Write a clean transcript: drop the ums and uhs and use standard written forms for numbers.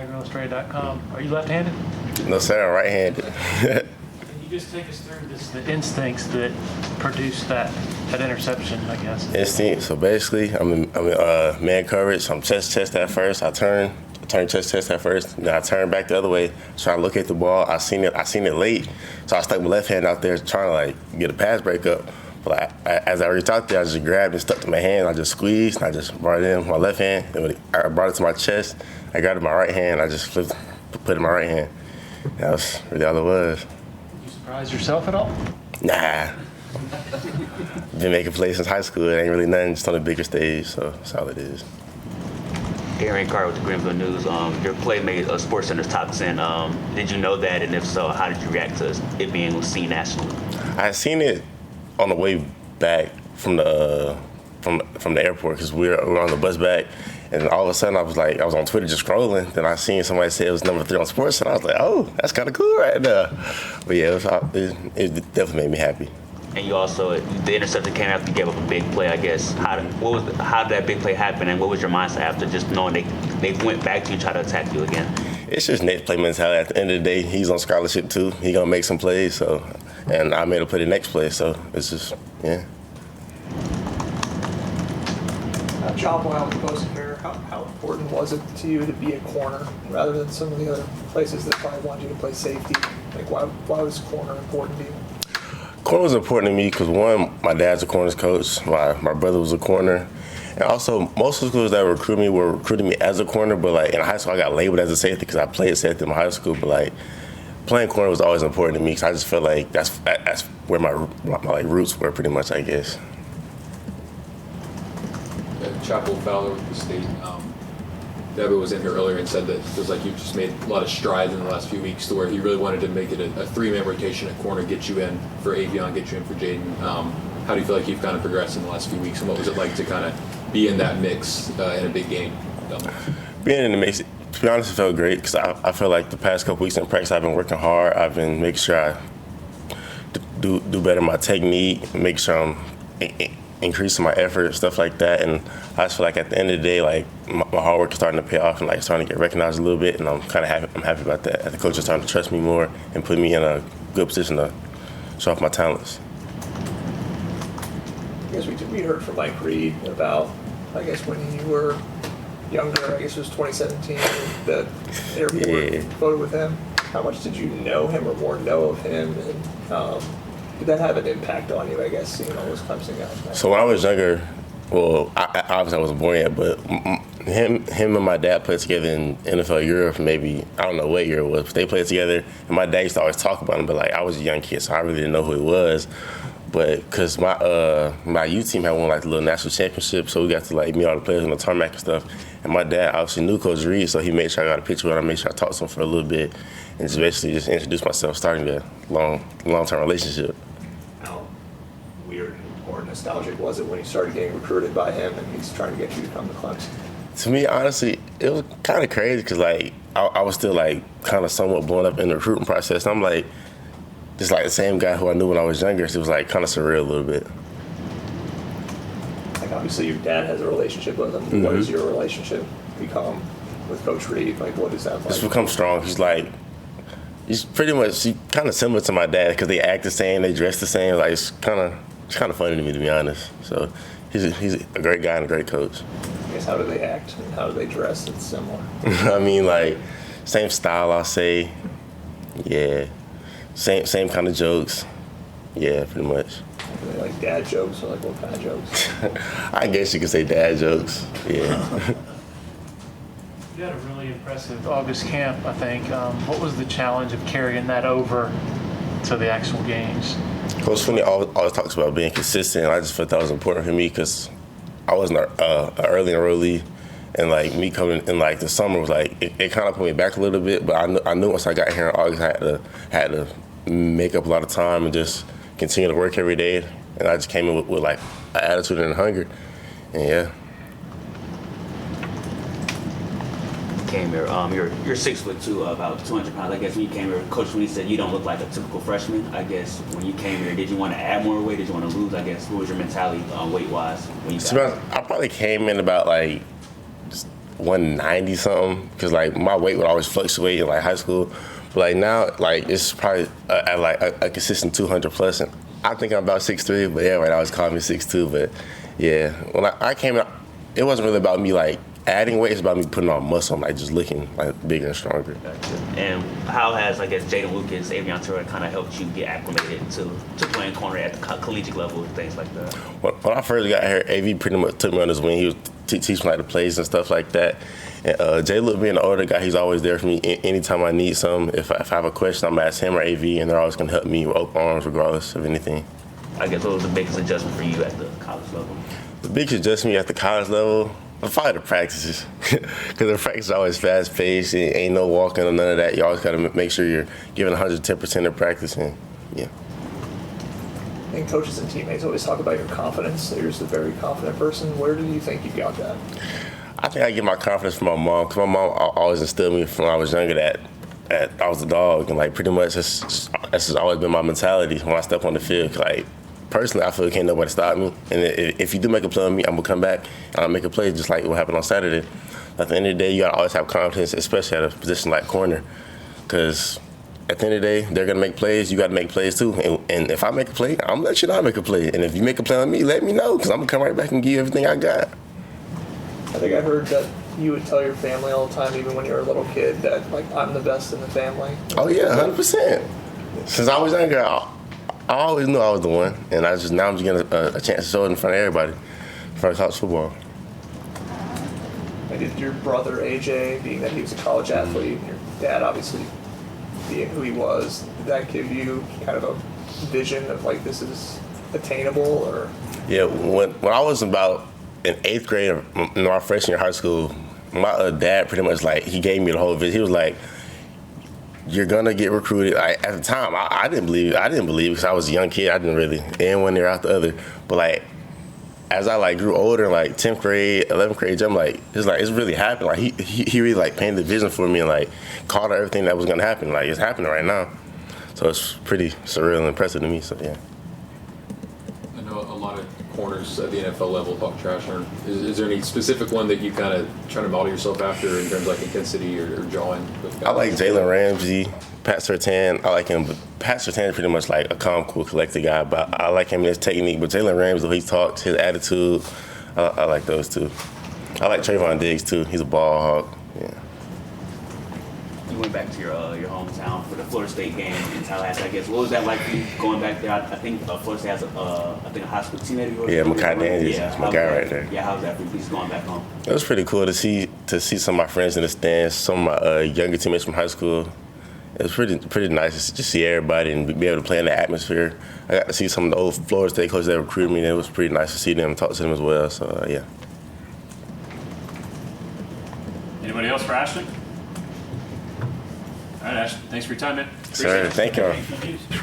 TigerIllustrated.com. Are you left-handed? No, sir, I'm right-handed. Can you just take us through the instincts that produced that interception, I guess? Instinct. So basically, I'm in man coverage. I'm chest at first. I turn chest at first. Then I turn back the other way, try to look at the ball. I seen it late, so I stuck my left hand out there trying to like get a pass break up. But as I reached out there, I just grabbed and stuck to my hand. I just squeezed, and I just brought it in with my left hand. And when I brought it to my chest, I grabbed it with my right hand. I just put it in my right hand. That was really all it was. Did you surprise yourself at all? Nah. Been making plays since high school. It ain't really nothing, just on a bigger stage, so that's all it is. Aaron Carr with the Greenville News. Your play made SportsCenter's top 10. Did you know that? And if so, how did you react to it being seen nationally? I had seen it on the way back from the airport because we were on the bus back, and all of a sudden I was on Twitter just scrolling. Then I seen somebody say it was number 3 on Sports, and I was like, oh, that's kind of cool right there. But yeah, it definitely made me happy. And you also, the interception came after you gave up a big play, I guess. How did that big play happen, and what was your mindset after just knowing they went back to you, try to attack you again? It's just next play mentality. At the end of the day, he's on scholarship too. He gonna make some plays, and I made him play the next play. So it's just, yeah. Job while the post here, how important was it to you to be a corner rather than some of the other places that probably want you to play safety? Like, why was corner important to you? Corner was important to me because, one, my dad's a corners coach. My brother was a corner. And also, most of the schools that recruited me were recruiting me as a corner, but, like, in high school I got labeled as a safety because I played safety in my high school. But, like, playing corner was always important to me because I just felt like that's where my like, roots were pretty much, I guess. Chapel Fowler with the state. Deborah was in here earlier and said that it feels like you've just made a lot of strides in the last few weeks to where he really wanted to make it a 3-man rotation at corner, get you in for Avion, get you in for Jaden. How do you feel like you've kind of progressed in the last few weeks, and what was it like to kind of be in that mix in a big game? Being in the mix, to be honest, it felt great because I feel like the past couple weeks in practice I've been working hard. I've been making sure I do better in my technique, make sure I'm increasing my effort, stuff like that. And I just feel like at the end of the day, like my hard work is starting to pay off and like starting to get recognized a little bit. And I'm kind of happy. I'm happy about that. The coach is starting to trust me more and put me in a good position to show off my talents. I guess we heard from Mike Reed about, I guess when you were younger, I guess it was 2017, the airport photo with him. How much did you know him or more know of him? And did that have an impact on you, I guess, seeing all those Clemson guys? So when I was younger, well, obviously I wasn't born yet, but him and my dad played together in NFL Europe, maybe, I don't know what year it was, but they played together, and my dad used to always talk about him, but like I was a young kid, so I really didn't know who he was. But because my youth team had won like the little national championship, so we got to like meet all the players on the tarmac and stuff. And my dad obviously knew Coach Reed, so he made sure I got a picture with him. I made sure I talked to him for a little bit, and just basically just introduced myself, starting a long-term relationship. How weird or nostalgic was it when you started getting recruited by him and he's trying to get you to come to Clemson? To me, honestly, it was kind of crazy because like I was still like kind of somewhat blown up in the recruiting process. And I'm like, just like the same guy who I knew when I was younger. So it was like kind of surreal a little bit. Like obviously your dad has a relationship with him. Mm-hmm. What has your relationship become with Coach Reed? Like what is that like? It's become strong. He's pretty much kind of similar to my dad because they act the same, they dress the same. Like it's kind of funny to me, to be honest. So he's a great guy and a great coach. I guess how do they act and how do they dress? It's similar. I mean, like same style, I'll say. Yeah. Same kind of jokes. Yeah, pretty much. Are they like dad jokes or like what kind of jokes? I guess you could say dad jokes. Yeah. You had a really impressive August camp, I think. What was the challenge of carrying that over to the actual games? Coach Sweeney always talks about being consistent. I just felt that was important for me because I wasn't an early enrollee. And like me coming in like the summer was like it kind of put me back a little bit, but I knew once I got here in August I had to make up a lot of time and just continue to work every day. And I just came in with like an attitude and a hunger, and yeah. Came here, you're 6'2", about 200 pounds. I guess when you came here, Coach Sweeney said you don't look like a typical freshman. I guess when you came here, did you want to add more weight? Did you want to lose? I guess what was your mentality weight wise when you got here? I probably came in about like 190 something because like my weight would always fluctuate in like high school. But like now, like it's probably at like a consistent 200 plus. And I think I'm about 6'3", but everybody always call me 6'2". But yeah, when I came out, it wasn't really about me like adding weight. It's about me putting on muscle, like just looking like bigger and stronger. Gotcha. And how has, I guess, Jaden Lucas, Avion Turner kind of helped you get acclimated to playing corner at the collegiate level and things like that? When I first got here, AV pretty much took me on his wing. He was teaching like the plays and stuff like that. And Jay Luke being the older guy, he's always there for me anytime I need something. If I have a question, I'm gonna ask him or AV, and they're always gonna help me with open arms regardless of anything. I guess what was the biggest adjustment for you at the college level? The biggest adjustment at the college level, probably the practices, because the practice is always fast paced. Ain't no walking or none of that. You always gotta make sure you're giving 110% of practice, and yeah. And coaches and teammates always talk about your confidence. You're just a very confident person. Where do you think you got that? I think I get my confidence from my mom, because my mom always instilled me from when I was younger that I was a dog, and like pretty much that's just always been my mentality when I step on the field. Like personally, I feel can't nobody stop me, and if you do make a play on me, I'm gonna come back and I'll make a play just like what happened on Saturday. At the end of the day, you gotta always have confidence, especially at a position like corner, because at the end of the day, they're gonna make plays. You gotta make plays too, and if I make a play, I'm gonna let you know I make a play, and if you make a play on me, let me know, because I'm gonna come right back and give you everything I got. I think I heard that you would tell your family all the time, even when you were a little kid, that like I'm the best in the family. Oh yeah, 100%. Since I was younger, I always knew I was the one, and now I'm just getting a chance to show it in front of everybody, in front of college football. And did your brother AJ, being that he was a college athlete, and your dad obviously being who he was, did that give you kind of a vision of like this is attainable, or? Yeah, when I was about in 8th grade, my freshman year of high school, my dad pretty much like he gave me the whole vision. He was like, "You're gonna get recruited." At the time, I didn't believe it because I was a young kid. I didn't really, and one year out the other. But like, as I like grew older, like 10th grade, 11th grade, I'm like it's really happening. Like he really like painted the vision for me and like called out everything that was gonna happen. Like it's happening right now. So it's pretty surreal and impressive to me. So yeah. I know a lot of corners at the NFL level talk trash. Is there any specific one that you kind of try to model yourself after in terms of like intensity or jawing? I like Jalen Ramsey, Pat Surtain. I like him, but Pat Surtain is pretty much like a calm, cool, collected guy. But I like him in his technique. But Jalen Ramsey, the way he talks, his attitude, I like those two. I like Trayvon Diggs too. He's a ball hawk. Yeah. You went back to your hometown for the Florida State game in Tallahassee, I guess. What was that like for you going back there? I think Florida State has a high school teammate of yours. Yeah, Makai Daniels. Yeah, my guy right there. Yeah, how was that for you just going back home? It was pretty cool to see some of my friends in the stands, some of my younger teammates from high school. It was pretty nice to just see everybody and be able to play in the atmosphere. I got to see some of the old Florida State coaches that recruited me, and it was pretty nice to see them and talk to them as well. So yeah. Anybody else for Ashton? All right, Ashton, thanks for your time, man. Sir, thank you. Appreciate it.